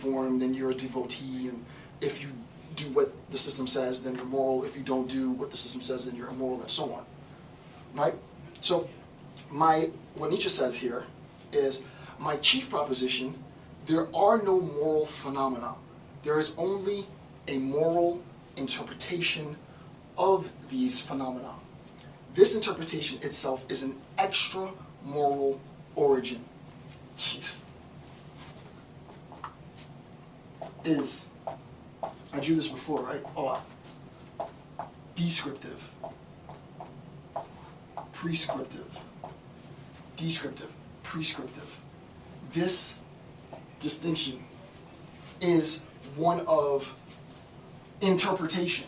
reform, then you're a devotee, and if you do what the system says, then you're moral. If you don't do what the system says, then you're immoral, and so on. Right? So, what Nietzsche says here is, my chief proposition, there are no moral phenomena. There is only a moral interpretation of these phenomena. This interpretation itself is an extra-moral origin. Jeez. I drew this before, right? Oh, descriptive, prescriptive, descriptive, prescriptive. This distinction is one of interpretation.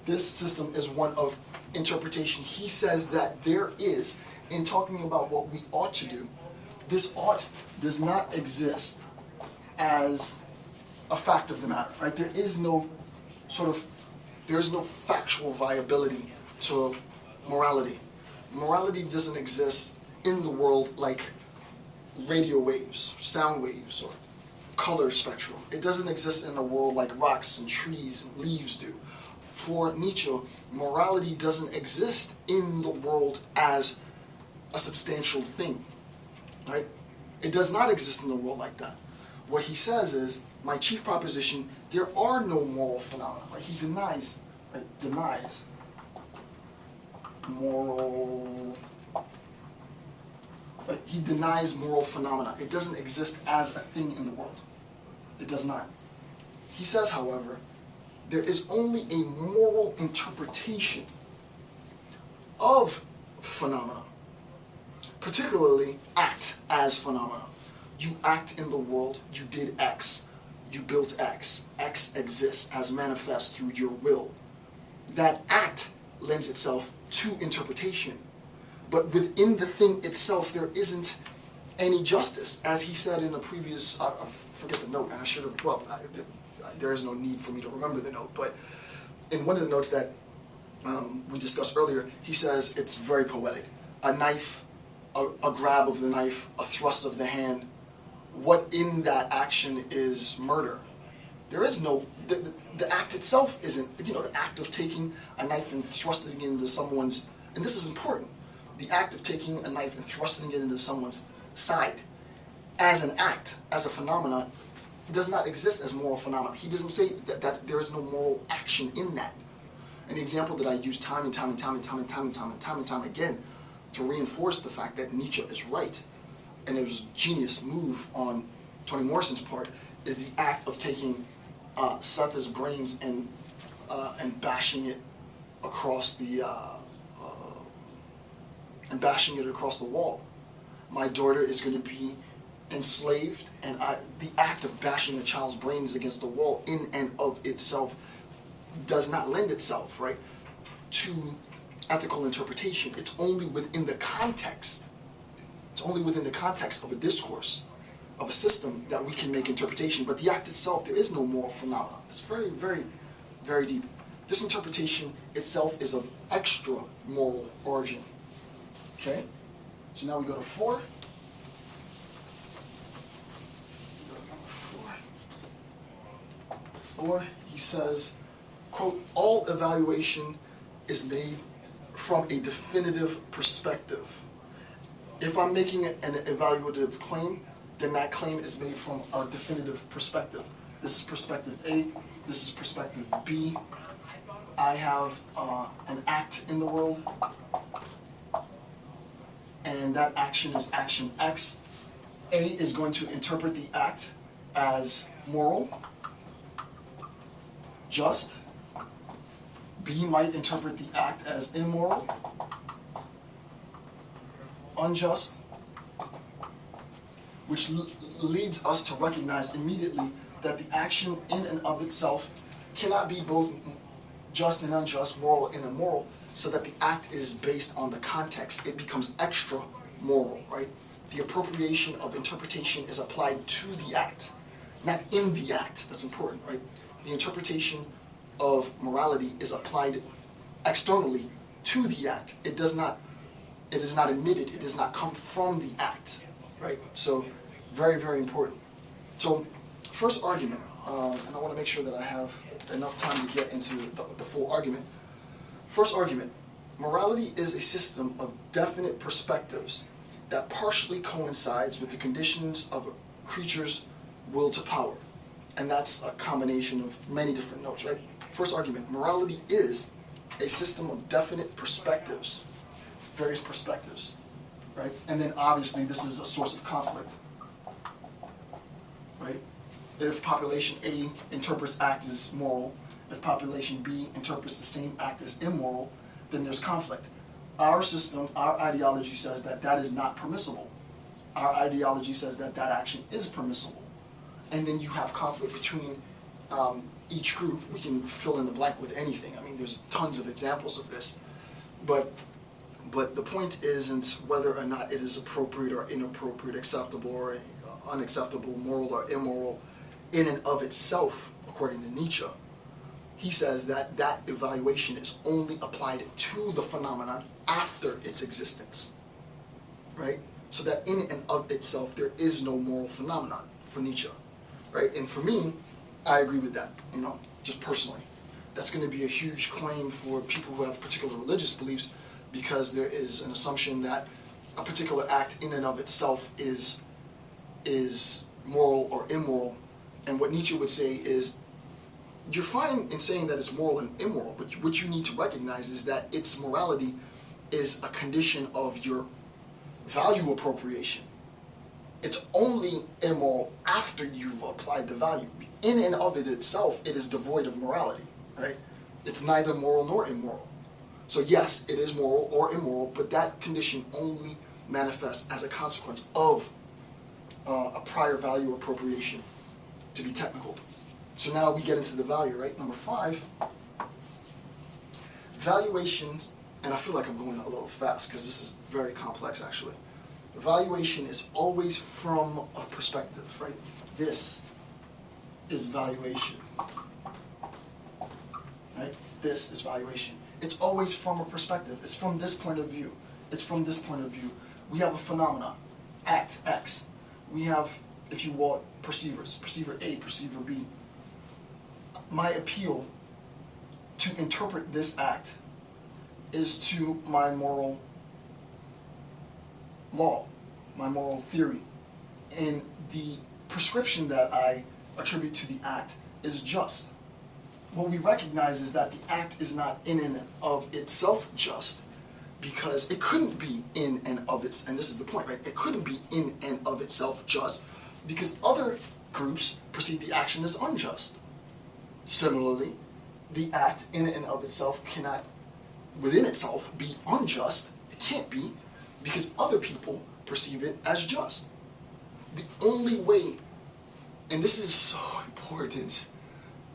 This system is one of interpretation. He says that there is, in talking about what we ought to do, this ought does not exist as a fact of the matter, right? There is no factual viability to morality. Morality doesn't exist in the world like radio waves, sound waves, or color spectrum. It doesn't exist in the world like rocks and trees and leaves do. For Nietzsche, morality doesn't exist in the world as a substantial thing, right? It does not exist in the world like that. What he says is, my chief proposition, there are no moral phenomena, right? He denies moral, right? He denies moral phenomena. It doesn't exist as a thing in the world. It does not. He says, however, there is only a moral interpretation of phenomena, particularly act as phenomena. You act in the world, you did X, you built X, X exists as manifest through your will. That act lends itself to interpretation, but within the thing itself there isn't any justice, as he said in the previous, I forget the note, and I should have, well, there is no need for me to remember the note, but in one of the notes that we discussed earlier, he says it's very poetic. A knife, a grab of the knife, a thrust of the hand. What in that action is murder? There is no, the act itself isn't, the act of taking a knife and thrusting it into someone's, and this is important, the act of taking a knife and thrusting it into someone's side, as an act, as a phenomenon, does not exist as moral phenomena. He doesn't say that there is no moral action in that. An example that I use time and time again to reinforce the fact that Nietzsche is right, and it was a genius move on Toni Morrison's part, is the act of taking Seth's brains and bashing it across the wall. My daughter is going to be enslaved, and the act of bashing a child's brains against the wall in and of itself does not lend itself, right, to ethical interpretation. It's only within the context. It's only within the context of a discourse, of a system, that we can make interpretation. But the act itself, there is no moral phenomenon. It's very, very, very deep. This interpretation itself is of extra moral origin. Okay? So now we go to 4. Four, he says, quote, all evaluation is made from a definitive perspective. If I'm making an evaluative claim, then that claim is made from a definitive perspective. This is perspective A, this is perspective B. I have an act in the world, and that action is action X. A is going to interpret the act as moral, just. B might interpret the act as immoral, unjust, which leads us to recognize immediately that the action in and of itself cannot be both just and unjust, moral and immoral, so that the act is based on the context. It becomes extra moral, right? The appropriation of interpretation is applied to the act, not in the act. That's important, right? The interpretation of morality is applied externally to the act. It does not It is not emitted. It does not come from the act, right? So, very, very important. So, first argument, and I want to make sure that I have enough time to get into the full argument. First argument, morality is a system of definite perspectives that partially coincides with the conditions of a creature's will to power. And that's a combination of many different notes, right? First argument, morality is a system of definite perspectives, various perspectives, right? And then obviously this is a source of conflict, right? If population A interprets act as moral, if population B interprets the same act as immoral, then there's conflict. Our system, our ideology says that that is not permissible. Our ideology says that that action is permissible. And then you have conflict between each group. We can fill in the blank with anything. I mean, there's tons of examples of this. But the point isn't whether or not it is appropriate or inappropriate, acceptable or unacceptable, moral or immoral in and of itself, according to Nietzsche. He says that that evaluation is only applied to the phenomenon after its existence, right? So that in and of itself, there is no moral phenomenon for Nietzsche, right? And for me, I agree with that, just personally. That's going to be a huge claim for people who have particular religious beliefs, because there is an assumption that a particular act in and of itself is moral or immoral. And what Nietzsche would say is, you're fine in saying that it's moral and immoral, but what you need to recognize is that its morality is a condition of your value appropriation. It's only immoral after you've applied the value. In and of it itself, it is devoid of morality, right? It's neither moral nor immoral. So yes, it is moral or immoral, but that condition only manifests as a consequence of a prior value appropriation, to be technical. So now we get into the value, right? Number 5, valuations, and I feel like I'm going a little fast because this is very complex actually. Valuation is always from a perspective, right? This is valuation, right? This is valuation. It's always from a perspective. It's from this point of view. It's from this point of view. We have a phenomenon, act X. We have, if you want, perceivers, perceiver A, perceiver B. My appeal to interpret this act is to my moral law, my moral theory. And the prescription that I attribute to the act is just. What we recognize is that the act is not in and of itself just, because it couldn't be in and of its, and this is the point, right? It couldn't be in and of itself just, because other groups perceive the action as unjust. Similarly, the act in and of itself cannot, within itself, be unjust. It can't be, because other people perceive it as just. The only way, and this is so important,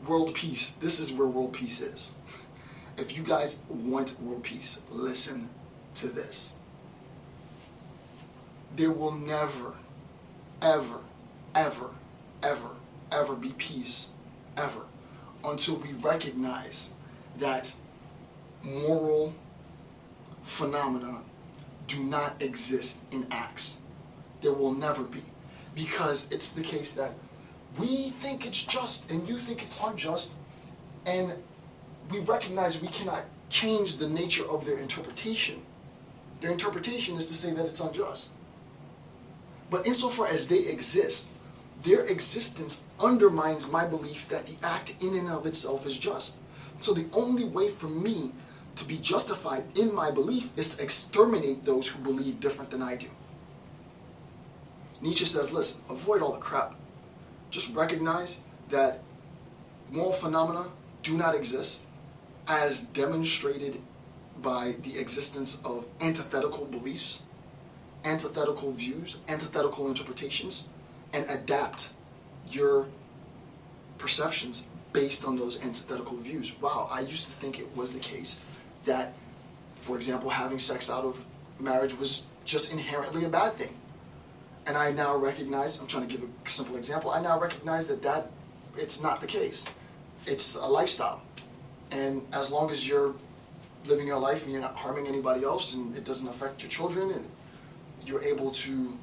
world peace. This is where world peace is. If you guys want world peace, listen to this. There will never, ever, ever, ever, ever be peace, ever, until we recognize that moral phenomena do not exist in acts. There will never be. Because it's the case that we think it's just and you think it's unjust, and we recognize we cannot change the nature of their interpretation. Their interpretation is to say that it's unjust. But insofar as they exist, their existence undermines my belief that the act in and of itself is just. So the only way for me to be justified in my belief is to exterminate those who believe different than I do. Nietzsche says, listen, avoid all the crap. Just recognize that moral phenomena do not exist as demonstrated by the existence of antithetical beliefs, antithetical views, antithetical interpretations, and adapt your perceptions based on those antithetical views. Wow, I used to think it was the case that, for example, having sex out of marriage was just inherently a bad thing. And I now recognize, I'm trying to give a simple example, I now recognize that it's not the case. It's a lifestyle. And as long as you're living your life and you're not harming anybody else and it doesn't affect your children and you're able to